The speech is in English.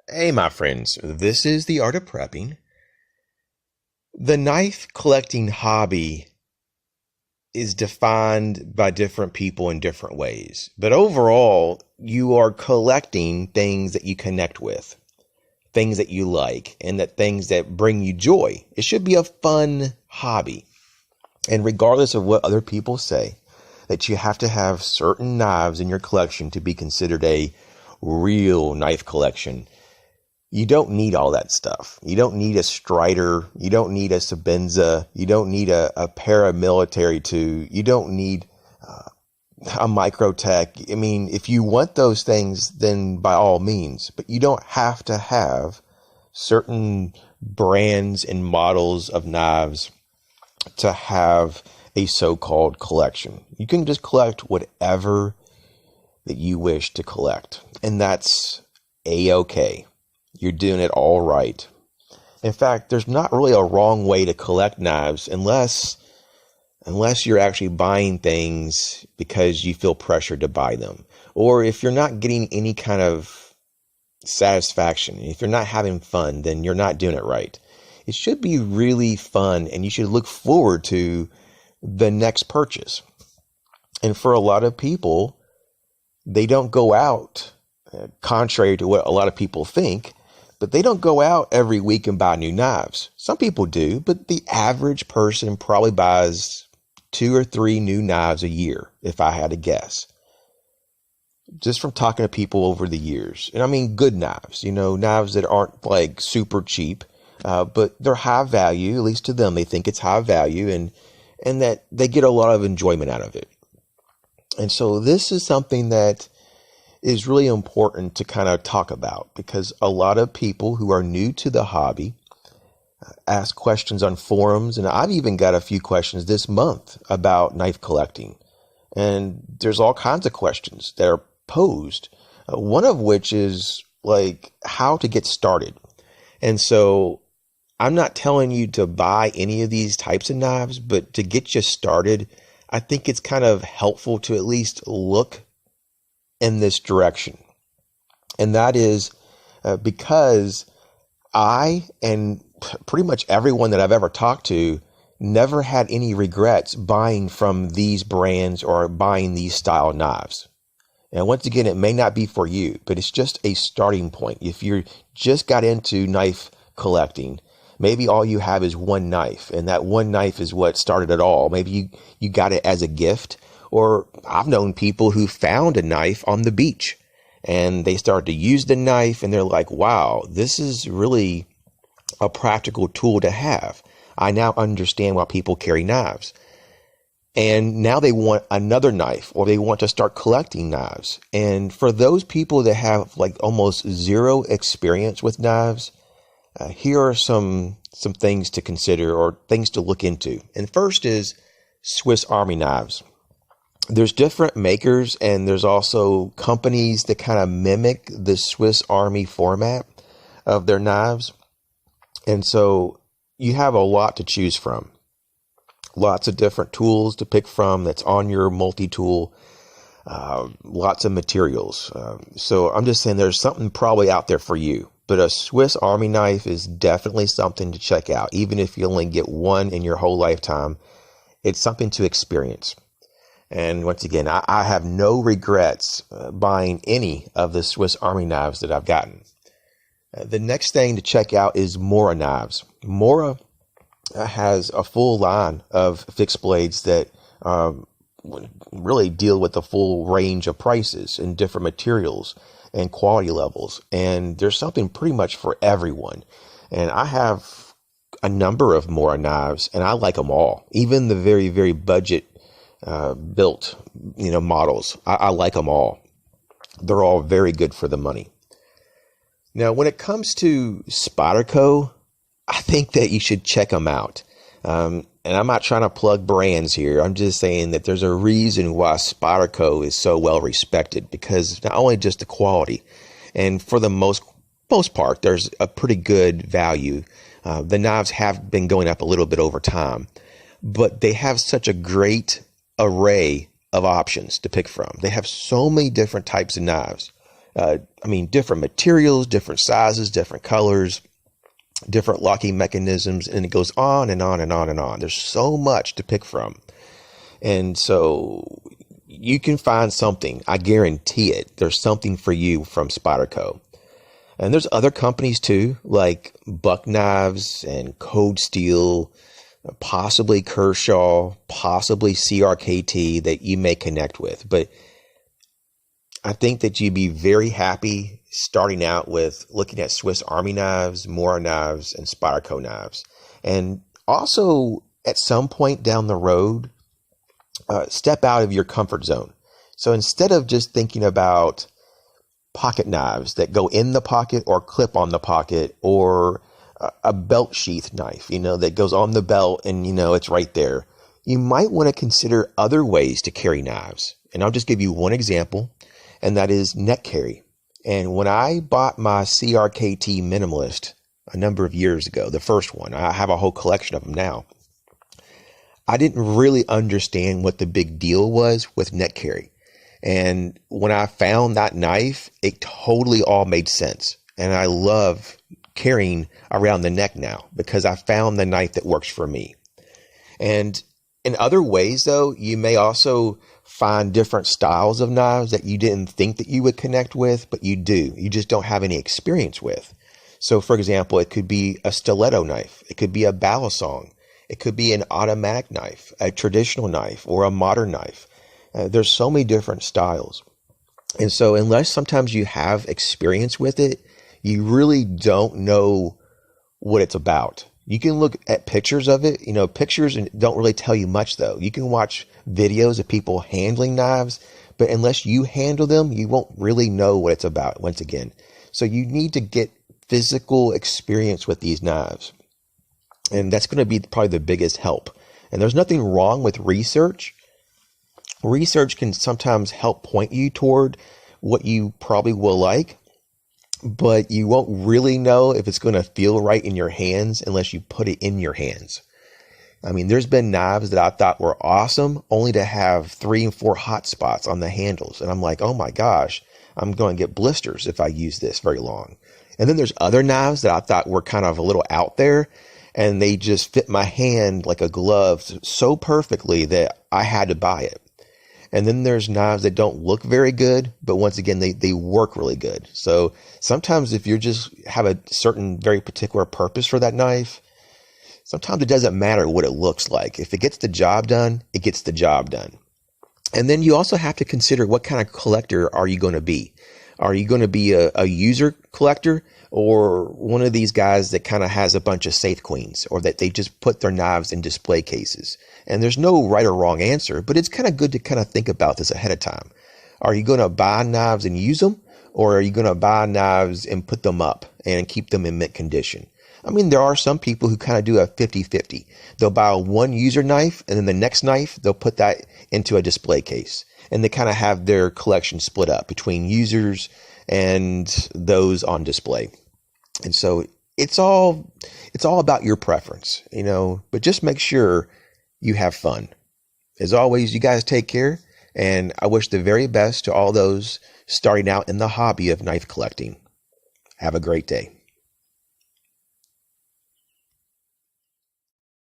Hey, my friends, this is the art of prepping. The knife collecting hobby is defined by different people in different ways. But overall, you are collecting things that you connect with, things that you like, and that things that bring you joy. It should be a fun hobby. And regardless of what other people say, that you have to have certain knives in your collection to be considered a real knife collection. You don't need all that stuff. You don't need a Strider. You don't need a Sabenza. You don't need a paramilitary tool. You don't need a Microtech. I mean, if you want those things, then by all means. But you don't have to have certain brands and models of knives to have a so-called collection. You can just collect whatever that you wish to collect. And that's A-okay. You're doing it all right. In fact, there's not really a wrong way to collect knives unless you're actually buying things because you feel pressured to buy them. Or if you're not getting any kind of satisfaction, if you're not having fun, then you're not doing it right. It should be really fun and you should look forward to the next purchase. And for a lot of people, they don't go out, contrary to what a lot of people think, but they don't go out every week and buy new knives. Some people do, but the average person probably buys 2 or 3 new knives a year, if I had to guess. Just from talking to people over the years. And I mean good knives, knives that aren't like super cheap, but they're high value, at least to them. They think it's high value and that they get a lot of enjoyment out of it. And so this is something that is really important to kind of talk about, because a lot of people who are new to the hobby ask questions on forums, and I've even got a few questions this month about knife collecting. And there's all kinds of questions that are posed, one of which is like how to get started. And so I'm not telling you to buy any of these types of knives, but to get you started, I think it's kind of helpful to at least look in this direction. And that is because I and pretty much everyone that I've ever talked to never had any regrets buying from these brands or buying these style knives. And once again, it may not be for you, but it's just a starting point. If you just got into knife collecting, maybe all you have is one knife, and that one knife is what started it all. Maybe you got it as a gift. Or I've known people who found a knife on the beach and they started to use the knife and they're like, wow, this is really a practical tool to have. I now understand why people carry knives. And now they want another knife, or they want to start collecting knives. And for those people that have like almost zero experience with knives, here are some things to consider or things to look into. And first is Swiss Army knives. There's different makers, and there's also companies that kind of mimic the Swiss Army format of their knives. And so you have a lot to choose from. Lots of different tools to pick from that's on your multi-tool. Lots of materials. So I'm just saying there's something probably out there for you. But a Swiss Army knife is definitely something to check out. Even if you only get one in your whole lifetime, it's something to experience. And once again, I have no regrets buying any of the Swiss Army knives that I've gotten. The next thing to check out is Mora knives. Mora has a full line of fixed blades that really deal with the full range of prices and different materials and quality levels. And there's something pretty much for everyone. And I have a number of Mora knives, and I like them all, even the very, very budget built, models. I like them all. They're all very good for the money. Now, when it comes to Spyderco, I think that you should check them out. And I'm not trying to plug brands here. I'm just saying that there's a reason why Spyderco is so well respected, because not only just the quality, and for the most part, there's a pretty good value. The knives have been going up a little bit over time, but they have such a great array of options to pick from. They have so many different types of knives. Different materials, different sizes, different colors, different locking mechanisms, and it goes on and on and on and on. There's so much to pick from. And so you can find something. I guarantee it. There's something for you from Spyderco. And there's other companies too, like Buck Knives and Code Steel, possibly Kershaw, possibly CRKT that you may connect with. But I think that you'd be very happy starting out with looking at Swiss Army knives, Mora knives, and Spyderco knives. And also at some point down the road, step out of your comfort zone. So instead of just thinking about pocket knives that go in the pocket or clip on the pocket, or a belt sheath knife, that goes on the belt and, it's right there, you might want to consider other ways to carry knives. And I'll just give you one example, and that is neck carry. And when I bought my CRKT Minimalist a number of years ago, the first one, I have a whole collection of them now, I didn't really understand what the big deal was with neck carry. And when I found that knife, it totally all made sense. And I love carrying around the neck now because I found the knife that works for me. And in other ways, though, you may also find different styles of knives that you didn't think that you would connect with, but you do. You just don't have any experience with. So, for example, it could be a stiletto knife. It could be a balisong. It could be an automatic knife, a traditional knife, or a modern knife. There's so many different styles. And so unless sometimes you have experience with it, you really don't know what it's about. You can look at pictures of it. Pictures don't really tell you much, though. You can watch videos of people handling knives, but unless you handle them, you won't really know what it's about, once again. So you need to get physical experience with these knives. And that's going to be probably the biggest help. And there's nothing wrong with research. Research can sometimes help point you toward what you probably will like, but you won't really know if it's going to feel right in your hands unless you put it in your hands. There's been knives that I thought were awesome, only to have 3 and 4 hot spots on the handles. And I'm like, oh my gosh, I'm going to get blisters if I use this very long. And then there's other knives that I thought were kind of a little out there, and they just fit my hand like a glove so perfectly that I had to buy it. And then there's knives that don't look very good, but once again, they work really good. So sometimes if you just have a certain very particular purpose for that knife, sometimes it doesn't matter what it looks like. If it gets the job done, it gets the job done. And then you also have to consider what kind of collector are you going to be? Are you going to be a user collector, or one of these guys that kind of has a bunch of safe queens, or that they just put their knives in display cases? And there's no right or wrong answer, but it's kind of good to kind of think about this ahead of time. Are you going to buy knives and use them, or are you going to buy knives and put them up and keep them in mint condition? There are some people who kind of do a 50-50. They'll buy one user knife, and then the next knife, they'll put that into a display case. And they kind of have their collection split up between users and those on display. And so it's all about your preference, but just make sure you have fun. As always, you guys take care, and I wish the very best to all those starting out in the hobby of knife collecting. Have a great day.